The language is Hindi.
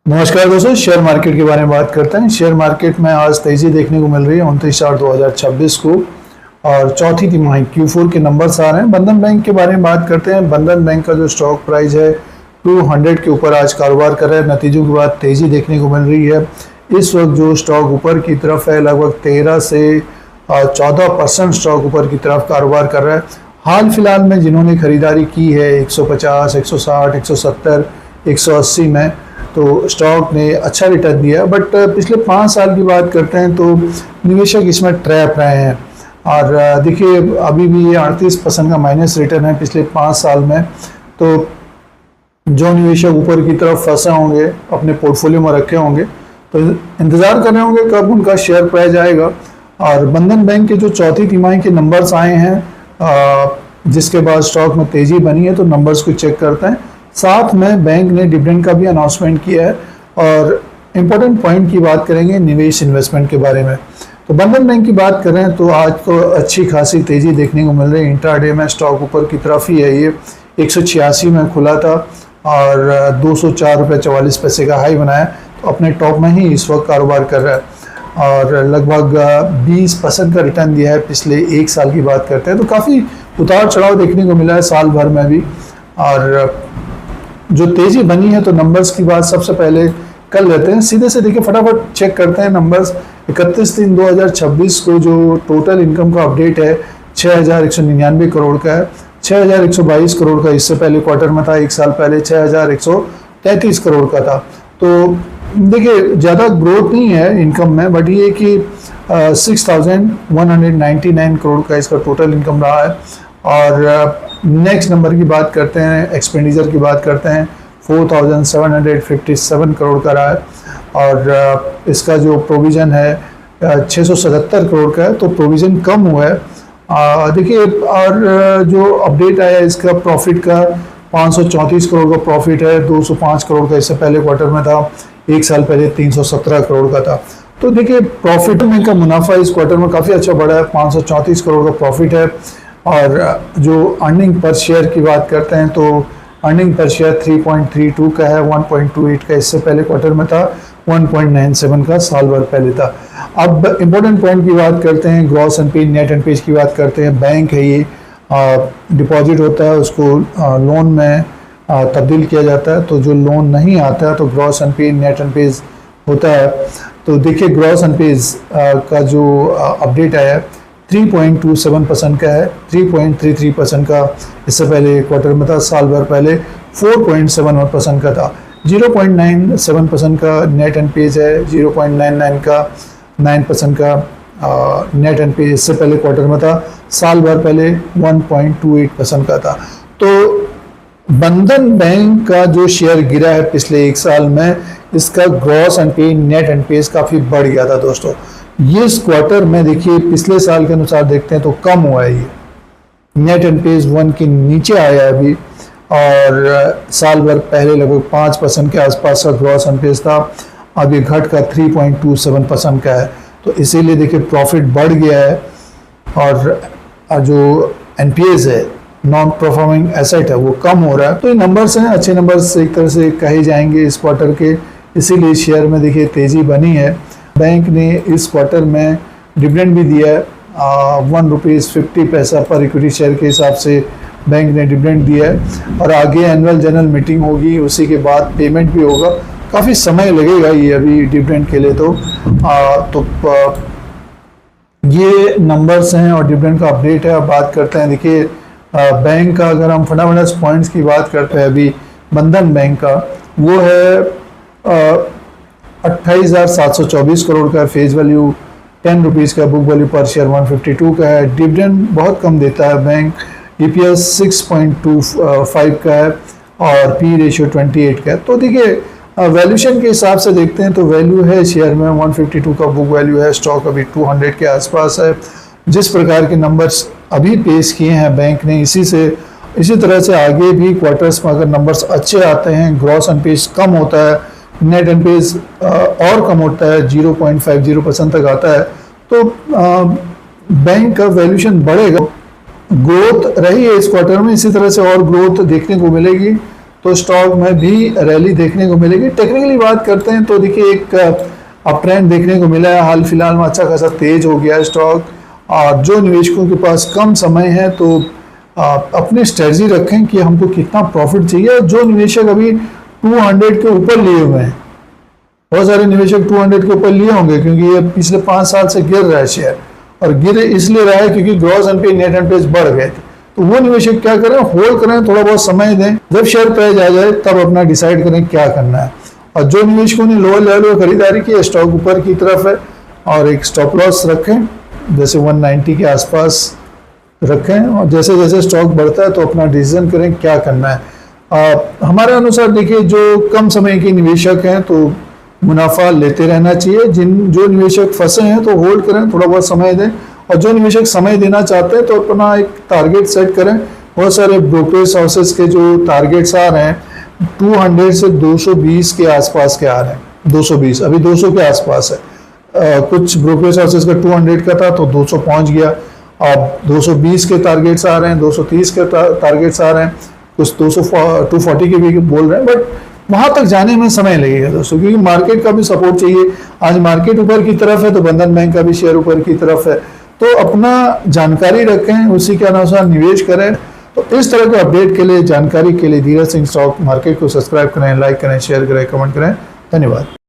नमस्कार दोस्तों, शेयर मार्केट के बारे में बात करते हैं। शेयर मार्केट में आज तेजी देखने को मिल रही है 29/4/2026 को और चौथी तिमाही Q4 के नंबर्स आ रहे हैं। बंधन बैंक के बारे में बात करते हैं। बंधन बैंक का जो स्टॉक प्राइस है 200 के ऊपर आज कारोबार कर रहा है। नतीजों के बाद तेजी देखने को मिल रही है। इस वक्त जो स्टॉक ऊपर की तरफ है, लगभग 13 से 14% स्टॉक ऊपर की तरफ कारोबार कर रहा है। हाल फिलहाल में जिन्होंने खरीदारी की है 150, 160, 170, 180 में, तो स्टॉक ने अच्छा रिटर्न दिया। बट पिछले 5 साल की बात करते हैं तो निवेशक इसमें ट्रैप रहे हैं। और देखिए अभी भी ये 38% का माइनस रिटर्न है पिछले 5 साल में। तो जो निवेशक ऊपर की तरफ फंसे होंगे, अपने पोर्टफोलियो में रखे होंगे, तो इंतज़ार कर रहे होंगे कब उनका शेयर प्राइस आएगा। और बंधन बैंक के जो चौथी तिमाही के नंबर्स आए हैं, जिसके बाद स्टॉक में तेज़ी बनी है, तो नंबर्स को चेक करते हैं। साथ में बैंक ने डिविडेंड का भी अनाउंसमेंट किया है। और इम्पोर्टेंट पॉइंट की बात करेंगे निवेश इन्वेस्टमेंट के बारे में। तो बंधन बैंक की बात करें तो आज तो अच्छी खासी तेज़ी देखने को मिल रही है। इंट्राडे में स्टॉक ऊपर की तरफ ही है। ये 186 में खुला था और 204 रुपये 44 पैसे का हाई बनाया, तो अपने टॉप में ही इस वक्त कारोबार कर रहा है और लगभग 20% का रिटर्न दिया है पिछले 1 साल की बात करते हैं। तो काफ़ी उतार चढ़ाव देखने को मिला है साल भर में भी। और जो तेजी बनी है, तो नंबर्स की बात सबसे पहले कर लेते हैं। सीधे से देखिए, फटाफट चेक करते हैं नंबर्स। 31/3/2026 को जो टोटल इनकम का अपडेट है 6199 करोड़ का है। 6122 करोड़ का इससे पहले क्वार्टर में था। 1 साल पहले 6133 करोड़ का था। तो देखिए ज़्यादा ग्रोथ नहीं है इनकम में, बट ये कि 6199 करोड़ का इसका टोटल इनकम रहा है। और नेक्स्ट नंबर की बात करते हैं, एक्सपेंडिचर की बात करते हैं, 4757 करोड़ का रहा है। और इसका जो प्रोविज़न है 677 करोड़ का है, तो प्रोविज़न कम हुआ है। देखिए, और जो अपडेट आया इसका प्रॉफिट का 534 करोड़ का प्रॉफिट है। 205 करोड़ का इससे पहले क्वार्टर में था। 1 साल पहले 317 करोड़ का था। तो देखिए प्रॉफिट में का मुनाफा इस क्वार्टर में काफ़ी अच्छा बढ़ा है। 534 करोड़ का प्रॉफिट है। और जो अर्निंग पर शेयर की बात करते हैं, तो अर्निंग पर शेयर 3.32 का है। 1.28 का इससे पहले क्वार्टर में था। 1.97 का साल भर पहले था। अब इम्पोर्टेंट पॉइंट की बात करते हैं, ग्रॉस एनपीए नेट एनपीए की बात करते हैं। बैंक है ये, डिपॉजिट होता है उसको लोन में तब्दील किया जाता है। तो जो लोन नहीं आता है तो ग्रॉस एनपीए नेट एनपीए होता है। तो देखिए ग्रॉस एनपीए का जो अपडेट आया 3.27% का है। 3.33% का इससे पहले क्वार्टर में था। साल भर पहले 4.71% का था। 0.97% का नेट एनपीए है। 0.99 का 9% का नेट एनपीए इससे पहले क्वार्टर में था। साल भर पहले 1.28% का था। तो बंधन बैंक का जो शेयर गिरा है पिछले 1 साल में, इसका ग्रॉस एनपीए नेट एनपीए काफ़ी बढ़ गया था दोस्तों। ये इस क्वार्टर में देखिए पिछले साल के अनुसार देखते हैं तो कम हुआ है। ये नेट एनपीए 1 के नीचे आया है अभी। और साल भर पहले लगभग 5% के आसपास का ग्रॉस एनपीए था। अब ये घट का 3.27% का है। तो इसीलिए देखिए प्रॉफिट बढ़ गया है। और जो एनपीए है, नॉन परफॉर्मिंग एसेट है, वो कम हो रहा है। तो ये नंबर्स हैं, अच्छे नंबर्स एक तरह से कहे जाएंगे इस क्वार्टर के। इसीलिए शेयर में देखिए तेज़ी बनी है। बैंक ने इस क्वार्टर में डिविडेंड भी दिया है। ₹1.50 पर इक्विटी शेयर के हिसाब से बैंक ने डिविडेंड दिया है। और आगे एनुअल जनरल मीटिंग होगी, उसी के बाद पेमेंट भी होगा। काफ़ी समय लगेगा ये अभी डिविडेंड के लिए। तो ये नंबर्स हैं और डिविडेंड का अपडेट है। अब बात करते हैं, देखिए बैंक का अगर हम फंडामेंटल्स पॉइंट्स की बात करते हैं, अभी बंधन बैंक का वो है 28,724 करोड़ का फेस वैल्यू, 10 रुपीज़ का बुक वैल्यू पर शेयर 152 का है। डिविडेंड बहुत कम देता है बैंक। EPS 6.25 का है और पी रेशियो 28 का है। तो देखिए वैल्यूशन के हिसाब से देखते हैं तो वैल्यू है शेयर में 152 का बुक वैल्यू है। स्टॉक अभी 200 के आसपास है। जिस प्रकार के नंबर्स अभी पेश किए हैं बैंक ने, इसी तरह से आगे भी क्वार्टर्स में अगर नंबर्स अच्छे आते हैं, ग्रॉस एनपीए कम होता है, नेट एनपीए और कम होता है, 0.50% तक आता है, तो बैंक का वैल्यूशन बढ़ेगा। ग्रोथ रही है इस क्वार्टर में, इसी तरह से और ग्रोथ देखने को मिलेगी। तो स्टॉक में भी रैली देखने को मिलेगी। टेक्निकली बात करते हैं तो देखिए एक अप ट्रेंड देखने को मिला है, हाल फिलहाल में अच्छा खासा तेज हो गया है स्टॉक। और जो निवेशकों के पास कम समय है तो अपनी स्ट्रेटजी रखें कि हमको कितना प्रॉफिट चाहिए। जो निवेशक अभी 200 के ऊपर लिए हुए हैं, बहुत सारे निवेशक 200 के ऊपर लिए होंगे क्योंकि ये पिछले 5 साल से गिर रहा है शेयर, और गिर इसलिए रहा है क्योंकि ग्रॉस एनपीए नेट एनपीए बढ़ गए थे। तो वो निवेशक क्या करें, होल्ड करें, थोड़ा बहुत समय दें, जब शेयर प्राइस आ जाए तब अपना डिसाइड करें क्या करना है। और जो निवेशकों ने लोअर लेवल पर खरीदारी की है, स्टॉक ऊपर की तरफ है और एक स्टॉप लॉस रखें, जैसे 190 के आसपास रखें, और जैसे जैसे स्टॉक बढ़ता है तो अपना डिसीजन करें क्या करना है। हमारे अनुसार देखिए जो कम समय के निवेशक हैं तो मुनाफा लेते रहना चाहिए। जो निवेशक फंसे हैं तो होल्ड करें, थोड़ा बहुत समय दें, और जो निवेशक समय देना चाहते हैं तो अपना एक टारगेट सेट करें। बहुत सारे ब्रोकरेज हाउसेस के जो टारगेट्स आ रहे हैं 200 से 220 के आसपास के आ रहे हैं, 220 अभी 200 के आसपास है। कुछ ब्रोकरेज हाउसेस का 200 का था तो 200 पहुंच गया। अब 220 के टारगेट्स आ रहे हैं, 230 के टारगेट्स आ रहे हैं, कुछ 240 के भी बोल रहे हैं, बट वहां तक जाने में समय लगेगा दोस्तों, क्योंकि मार्केट का भी सपोर्ट चाहिए। आज मार्केट ऊपर की तरफ है तो बंधन बैंक का भी शेयर ऊपर की तरफ है। तो अपना जानकारी रखें, उसी के अनुसार निवेश करें। तो इस तरह के अपडेट के लिए, जानकारी के लिए धीरज सिंह स्टॉक मार्केट को सब्सक्राइब करें, लाइक करें, शेयर करें, कमेंट करें। धन्यवाद।